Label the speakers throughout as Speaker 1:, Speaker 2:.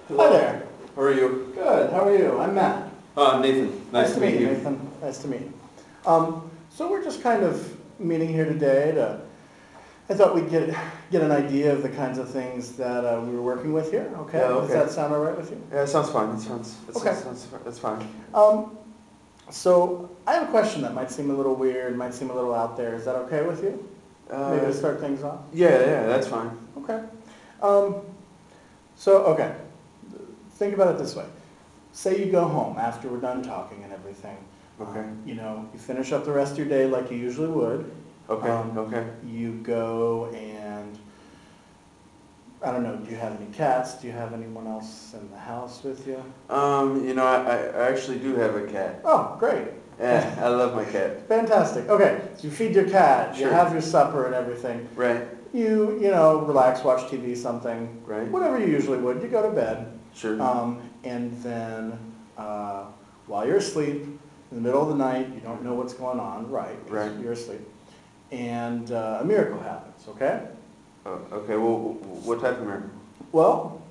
Speaker 1: Hello.
Speaker 2: Hi there.
Speaker 1: How are you?
Speaker 2: Good. How are you? I'm Matt.
Speaker 1: Nathan. Nice to meet you.
Speaker 2: Nathan. Nice to meet you. So we're just kind of meeting here today to. I thought we'd get an idea of the kinds of things that we were working with here. Okay.
Speaker 1: Yeah, okay.
Speaker 2: Does that sound all right with you?
Speaker 1: Yeah, it sounds fine.
Speaker 2: Okay.
Speaker 1: That's fine.
Speaker 2: So I have a question that might seem a little weird, might seem a little out there. Is that okay with you? Maybe to start things off.
Speaker 1: Yeah, that's fine.
Speaker 2: Okay. Okay. Think about it this way. Say you go home after we're done talking and everything.
Speaker 1: Okay.
Speaker 2: You finish up the rest of your day like you usually would.
Speaker 1: Okay, okay.
Speaker 2: You go and, I don't know, do you have any cats? Do you have anyone else in the house with you?
Speaker 1: I actually do have a cat.
Speaker 2: Oh, great.
Speaker 1: Yeah, I love my cat.
Speaker 2: Fantastic. Okay, so you feed your cat,
Speaker 1: Sure.
Speaker 2: you have your supper and everything.
Speaker 1: Right.
Speaker 2: You relax, watch TV, something.
Speaker 1: Right.
Speaker 2: Whatever you usually would. You go to bed.
Speaker 1: Sure.
Speaker 2: And then while you're asleep, in the middle of the night, you don't know what's going on, right? 'Cause
Speaker 1: Right.
Speaker 2: You're asleep. And a miracle happens, okay?
Speaker 1: Okay, well, what type of miracle?
Speaker 2: Well,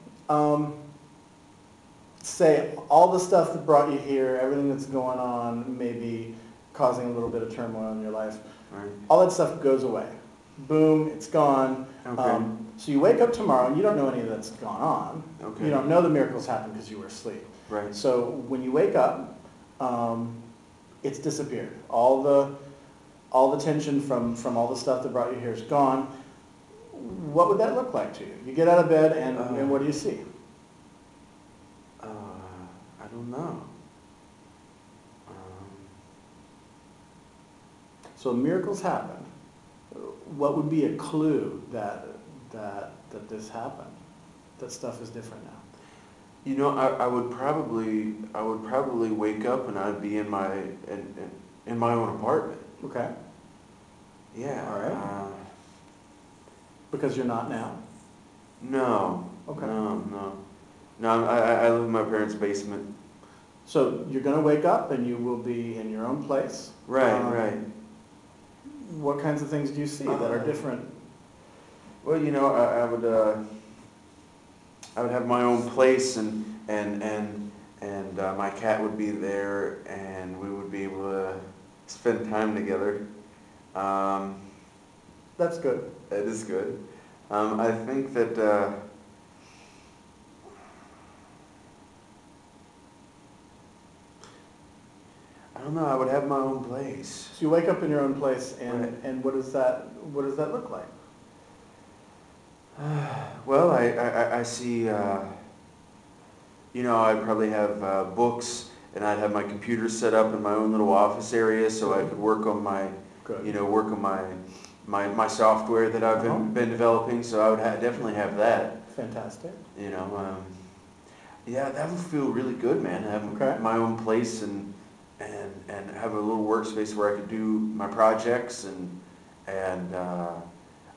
Speaker 2: say all the stuff that brought you here, everything that's going on, maybe causing a little bit of turmoil in your life,
Speaker 1: Right.
Speaker 2: all that stuff goes away. Boom, it's gone.
Speaker 1: Okay.
Speaker 2: So you wake up tomorrow and you don't know any of that's gone on.
Speaker 1: Okay.
Speaker 2: You don't know the miracles happened because you were asleep.
Speaker 1: Right.
Speaker 2: So when you wake up, it's disappeared. All the tension from all the stuff that brought you here is gone. What would that look like to you? You get out of bed and what do you see?
Speaker 1: I don't know.
Speaker 2: So miracles happen. What would be a clue that this happened? That stuff is different now.
Speaker 1: I would probably wake up and I'd be in my own apartment.
Speaker 2: Okay.
Speaker 1: Yeah.
Speaker 2: All right. Because you're not now?
Speaker 1: No.
Speaker 2: Okay.
Speaker 1: No, I live in my parents' basement.
Speaker 2: So you're going to wake up and you will be in your own place?
Speaker 1: Right, right.
Speaker 2: What kinds of things do you see that are different?
Speaker 1: Well, I would have my own place and my cat would be there and we would be able to spend time together.
Speaker 2: That's good.
Speaker 1: That is good. I think that I don't know. I would have my own place.
Speaker 2: So you wake up in your own place, and
Speaker 1: Right.
Speaker 2: and what does that look like?
Speaker 1: Well, I see. I'd probably have books, and I'd have my computer set up in my own little office area, so I could work on my my software that I've been developing. So I would definitely have that.
Speaker 2: Fantastic.
Speaker 1: Yeah, that would feel really good, man. Have my own place and have a little workspace where I could do my projects and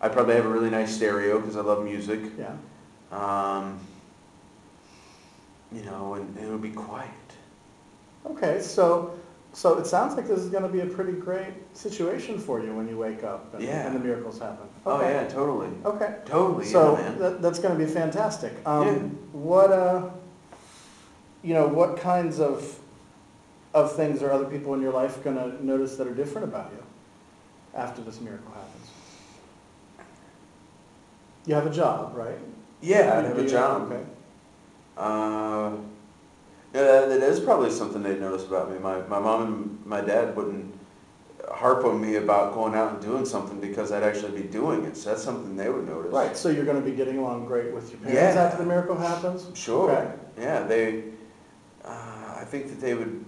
Speaker 1: I'd probably have a really nice stereo because I love music.
Speaker 2: Yeah.
Speaker 1: And it would be quiet.
Speaker 2: Okay, so it sounds like this is going to be a pretty great situation for you when you wake up and the miracles happen. Okay.
Speaker 1: Oh yeah, totally.
Speaker 2: Okay.
Speaker 1: Totally.
Speaker 2: So
Speaker 1: yeah, man.
Speaker 2: that's going to be fantastic.
Speaker 1: Yeah.
Speaker 2: What kinds of things are other people in your life going to notice that are different about you after this miracle happens? You have a job, right?
Speaker 1: Yeah, I'd have a job.
Speaker 2: Okay.
Speaker 1: That is probably something they'd notice about me. My mom and my dad wouldn't harp on me about going out and doing something because I'd actually be doing it. So that's something they would notice.
Speaker 2: Right. So you're going to be getting along great with your parents after the miracle happens?
Speaker 1: Sure.
Speaker 2: Okay.
Speaker 1: Yeah, I think that they would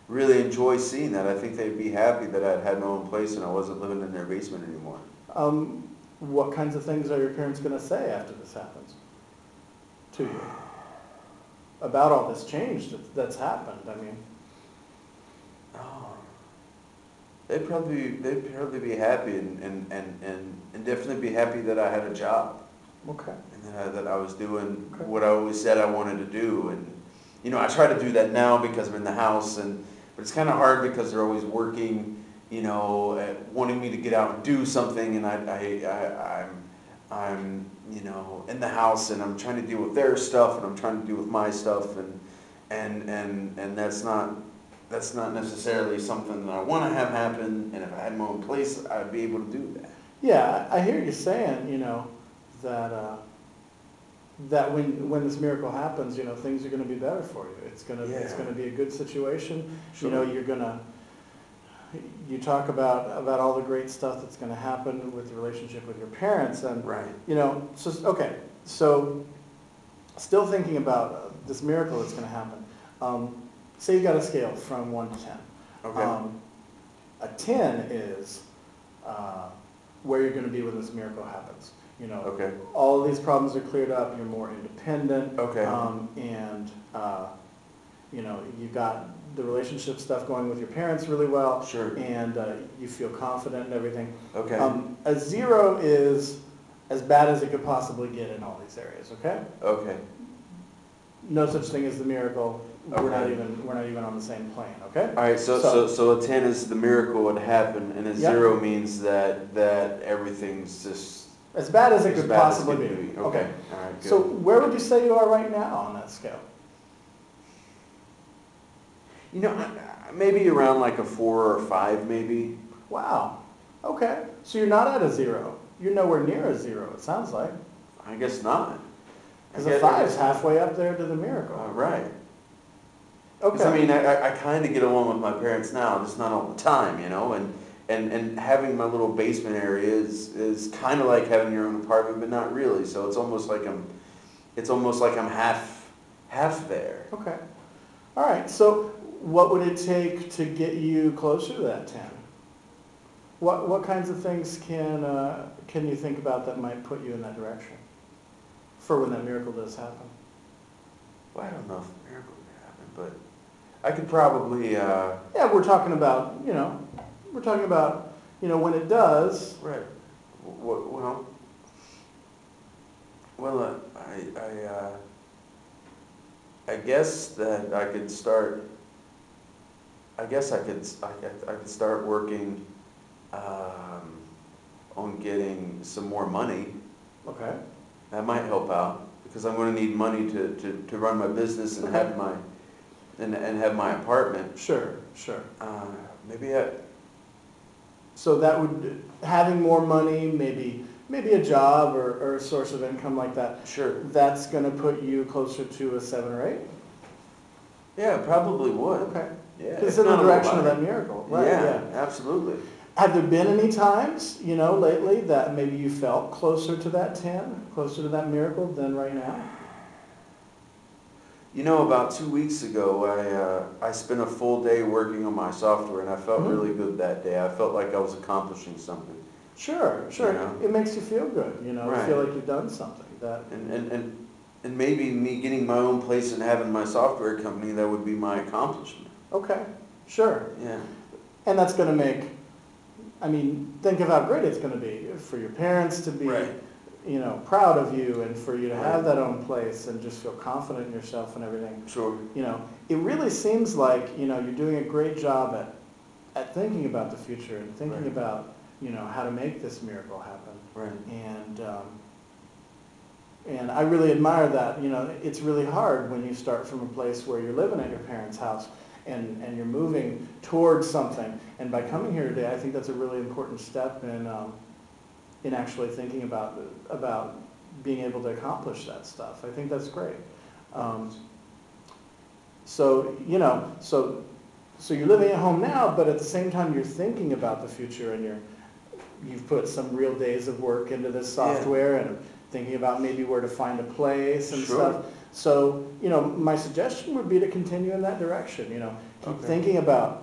Speaker 1: really enjoy seeing that. I think they'd be happy that I'd had my own place and I wasn't living in their basement anymore.
Speaker 2: What kinds of things are your parents going to say after this happens to you? About all this change that's happened, I mean.
Speaker 1: Oh, they'd probably be happy and definitely be happy that I had a job.
Speaker 2: Okay.
Speaker 1: And that I was doing what I always said I wanted to do. And I try to do that now because I'm in the house, but it's kind of hard because they're always working, wanting me to get out and do something, and I'm you know, in the house, and I'm trying to deal with their stuff, and I'm trying to deal with my stuff, and that's not necessarily something that I want to have happen. And if I had my own place, I'd be able to do that.
Speaker 2: Yeah, I hear you saying, you know, that that when this miracle happens, you know, things are going to be better for you. It's
Speaker 1: Yeah.
Speaker 2: gonna be a good situation.
Speaker 1: Sure.
Speaker 2: You know, you talk about all the great stuff that's going to happen with the relationship with your parents, and
Speaker 1: Right.
Speaker 2: you know, so okay, so still thinking about this miracle that's going to happen. Say you got a scale from 1 to 10.
Speaker 1: Okay.
Speaker 2: A 10 is where you're going to be when this miracle happens. You know,
Speaker 1: Okay.
Speaker 2: all of these problems are cleared up. You're more independent.
Speaker 1: Okay.
Speaker 2: And you know, you got the relationship stuff going with your parents really well.
Speaker 1: Sure.
Speaker 2: And you feel confident and everything.
Speaker 1: Okay.
Speaker 2: A 0 is as bad as it could possibly get in all these areas. Okay.
Speaker 1: Okay.
Speaker 2: No such thing as the miracle. We're not
Speaker 1: Okay.
Speaker 2: even on the same plane. Okay.
Speaker 1: All right. So a 10 is the miracle would happen, and a
Speaker 2: Yep.
Speaker 1: 0 means that everything's just
Speaker 2: As bad as it
Speaker 1: as
Speaker 2: could
Speaker 1: bad as
Speaker 2: possibly
Speaker 1: it
Speaker 2: be.
Speaker 1: could be. Okay. All right. Good.
Speaker 2: So where would you say you are right now on that scale?
Speaker 1: You know, maybe around like a 4 or 5, maybe.
Speaker 2: Wow. Okay. So you're not at a 0. You're nowhere near a 0, it sounds like.
Speaker 1: I guess not.
Speaker 2: Because a 5 is halfway up there to the miracle.
Speaker 1: Right. Because I
Speaker 2: Okay.
Speaker 1: mean, I kind of get along with my parents now, just not all the time, you know, and having my little basement area is kind of like having your own apartment, but not really. So it's almost like I'm half there.
Speaker 2: Okay. All right. So what would it take to get you closer to that 10? What kinds of things can you think about that might put you in that direction for when that miracle does happen?
Speaker 1: Well, I don't know if a miracle would happen, but I could probably,
Speaker 2: Yeah, we're talking about, you know, when it does.
Speaker 1: right. Well, I guess that I could start. I guess I could start working on getting some more money.
Speaker 2: Okay.
Speaker 1: That might help out because I'm going to need money to run my business and
Speaker 2: Okay.
Speaker 1: have my apartment.
Speaker 2: Sure.
Speaker 1: Maybe
Speaker 2: So that would, having more money, maybe a job or a source of income like that,
Speaker 1: sure.
Speaker 2: that's going to put you closer to a 7 or 8?
Speaker 1: Yeah, probably would.
Speaker 2: Okay.
Speaker 1: Yeah.
Speaker 2: Because it's
Speaker 1: if
Speaker 2: in the
Speaker 1: not a
Speaker 2: direction
Speaker 1: lot.
Speaker 2: of that miracle, right?
Speaker 1: Yeah, absolutely.
Speaker 2: Have there been any times, you know, lately that maybe you felt closer to that 10, closer to that miracle than right now?
Speaker 1: You know, about 2 weeks ago, I spent a full day working on my software, and I felt
Speaker 2: Mhm.
Speaker 1: really good that day. I felt like I was accomplishing something.
Speaker 2: Sure.
Speaker 1: You know?
Speaker 2: It makes you feel good, you know, you
Speaker 1: Right.
Speaker 2: feel like you've done something. That.
Speaker 1: And maybe me getting my own place and having my software company, that would be my accomplishment.
Speaker 2: Okay, sure.
Speaker 1: Yeah.
Speaker 2: And that's going to make, I mean, think of how great it's going to be for your parents to be,
Speaker 1: Right.
Speaker 2: you know, proud of you, and for you to have
Speaker 1: Right.
Speaker 2: that own place and just feel confident in yourself and everything.
Speaker 1: Sure.
Speaker 2: You know, it really seems like, you know, you're doing a great job at thinking about the future and thinking
Speaker 1: Right.
Speaker 2: about, you know, how to make this miracle happen.
Speaker 1: Right.
Speaker 2: And I really admire that. You know, it's really hard when you start from a place where you're living at your parents' house and you're moving towards something. And by coming here today, I think that's a really important step in actually thinking about being able to accomplish that stuff. I think that's great. So, you know, so you're living at home now, but at the same time you're thinking about the future, and you've put some real days of work into this software, and thinking about maybe where to find a place and
Speaker 1: Sure.
Speaker 2: stuff. So, you know, my suggestion would be to continue in that direction, you know. Keep
Speaker 1: Okay.
Speaker 2: thinking about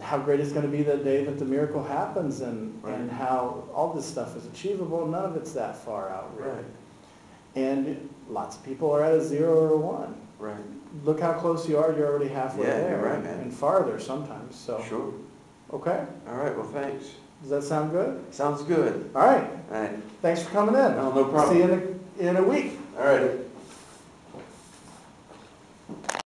Speaker 2: how great it's going to be the day that the miracle happens, and
Speaker 1: Right.
Speaker 2: how all this stuff is achievable. None of it's that far out, really.
Speaker 1: Right.
Speaker 2: And lots of people are at a 0 or a 1.
Speaker 1: Right.
Speaker 2: Look how close you are. You're already halfway
Speaker 1: Yeah,
Speaker 2: there,
Speaker 1: you're right, man.
Speaker 2: and farther sometimes. So,
Speaker 1: Sure.
Speaker 2: okay.
Speaker 1: All right. Well, thanks.
Speaker 2: Does that sound good?
Speaker 1: Sounds good.
Speaker 2: All right.
Speaker 1: All right.
Speaker 2: Thanks for coming in.
Speaker 1: No problem.
Speaker 2: See you in a week.
Speaker 1: All right.